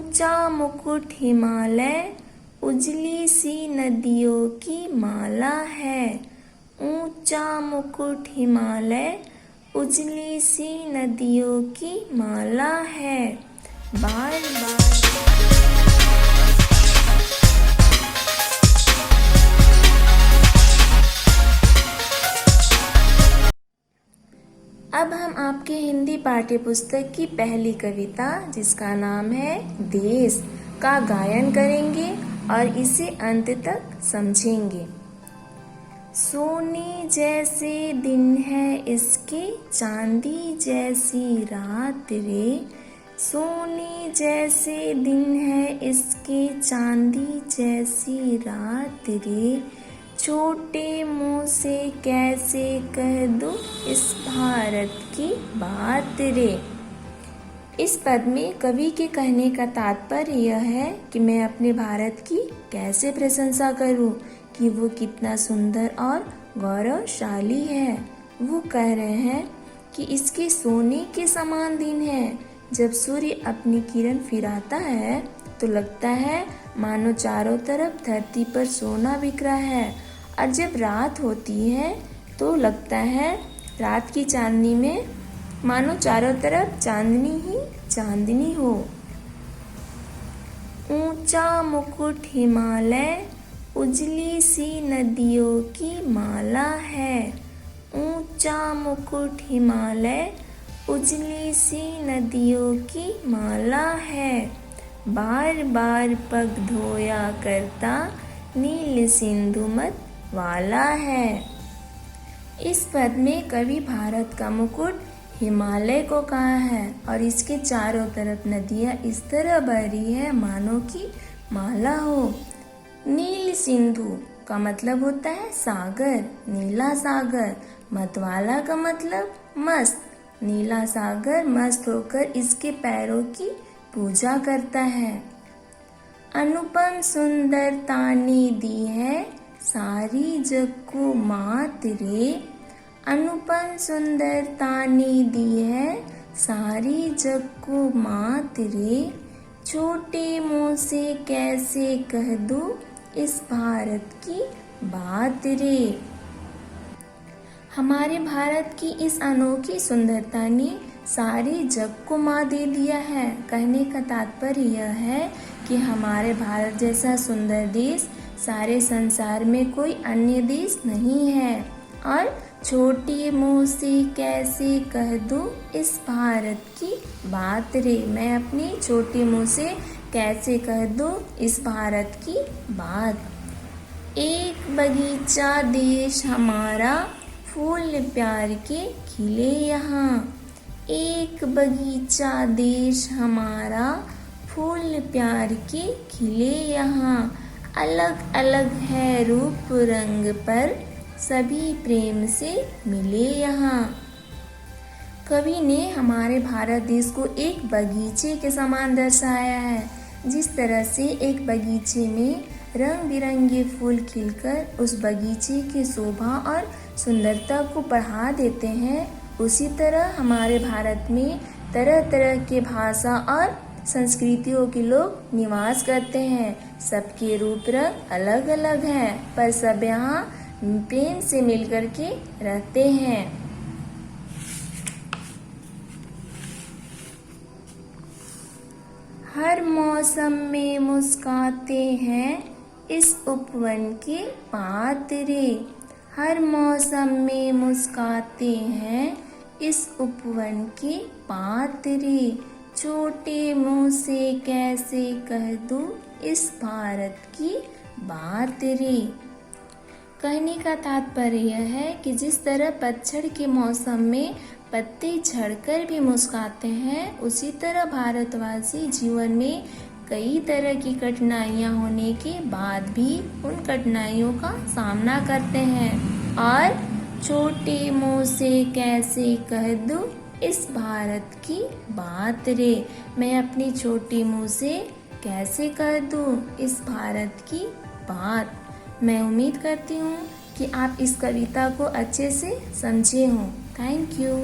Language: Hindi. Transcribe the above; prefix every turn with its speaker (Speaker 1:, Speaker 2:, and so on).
Speaker 1: ऊंचा मुकुट हिमालय, उजली सी नदियों की माला है। ऊंचा मुकुट हिमालय, उजली सी नदियों की माला है। बार बार अब हम आपके हिंदी पाठ्य पुस्तक की पहली कविता, जिसका नाम है देश, का गायन करेंगे और इसे अंत तक समझेंगे। सोने जैसे दिन है इसके, चांदी जैसी रात रे। सोने जैसे दिन है इसके, चांदी जैसी रात रे। छोटे मुँह से कैसे कह दूँ इस भारत की बात रे। इस पद में कवि के कहने का तात्पर्य यह है कि मैं अपने भारत की कैसे प्रशंसा करूं कि वो कितना सुंदर और गौरवशाली है। वो कह रहे हैं कि इसके सोने के समान दिन है। जब सूर्य अपनी किरण फिराता है तो लगता है मानो चारों तरफ धरती पर सोना बिखरा है, और जब रात होती है तो लगता है रात की चांदनी में मानो चारों तरफ चांदनी ही चांदनी हो। ऊंचा मुकुट हिमालय, उजली सी नदियों की माला है। ऊंचा मुकुट हिमालय, उजली सी नदियों की माला है। बार बार पग धोया करता, नील सिंधु मत वाला है। इस पद में कवि भारत का मुकुट हिमालय को कहा है और इसके चारों तरफ नदियाँ इस तरह बह रही है मानो कि माला हो। नील सिंधु का मतलब होता है सागर, नीला सागर। मतवाला का मतलब मस्त। नीला सागर मस्त होकर इसके पैरों की पूजा करता है। अनुपम सुंदरता ने दी है सारी जग को मात रे। अनुपम सुंदरता ने दी है सारी जग को मात रे। छोटे मुँह से कैसे कह दूँ इस भारत की बात रे। हमारे भारत की इस अनोखी सुंदरता ने सारे जग को मात दे दिया है। कहने का तात्पर्य यह है कि हमारे भारत जैसा सुंदर देश सारे संसार में कोई अन्य देश नहीं है। और छोटे मुँह से कैसे कह दूँ इस भारत की बात रे। मैं अपने छोटे मुँह से कैसे कह दूँ इस भारत की बात। एक बगीचा देश हमारा, फूल प्यार के खिले यहाँ। एक बगीचा देश हमारा, फूल प्यार के खिले यहाँ। अलग अलग है रूप रंग पर, सभी प्रेम से मिले यहाँ। कवि ने हमारे भारत देश को एक बगीचे के समान दर्शाया है। जिस तरह से एक बगीचे में रंग बिरंगे फूल खिलकर उस बगीचे की शोभा और सुंदरता को बढ़ा देते हैं, उसी तरह हमारे भारत में तरह तरह के भाषा और संस्कृतियों के लोग निवास करते हैं। सबके रूप रंग अलग अलग हैं, पर सब यहाँ प्रेम से मिलकर के रहते हैं। हर मौसम में मुस्काते हैं इस उपवन के पातरे। हर मौसम में मुस्काते हैं इस उपवन के पातरे। छोटे मुँह से कैसे कह दूँ इस भारत की बात रे। कहने का तात्पर्य यह है कि जिस तरह पतझड़ के मौसम में पत्ते झड़कर भी मुस्कुराते हैं, उसी तरह भारतवासी जीवन में कई तरह की कठिनाइयाँ होने के बाद भी उन कठिनाइयों का सामना करते हैं। और छोटे मुँह से कैसे कह दूँ इस भारत की बात रे। मैं अपनी छोटी मुँह से कैसे कह दूँ इस भारत की बात। मैं उम्मीद करती हूँ कि आप इस कविता को अच्छे से समझे हों। Thank you.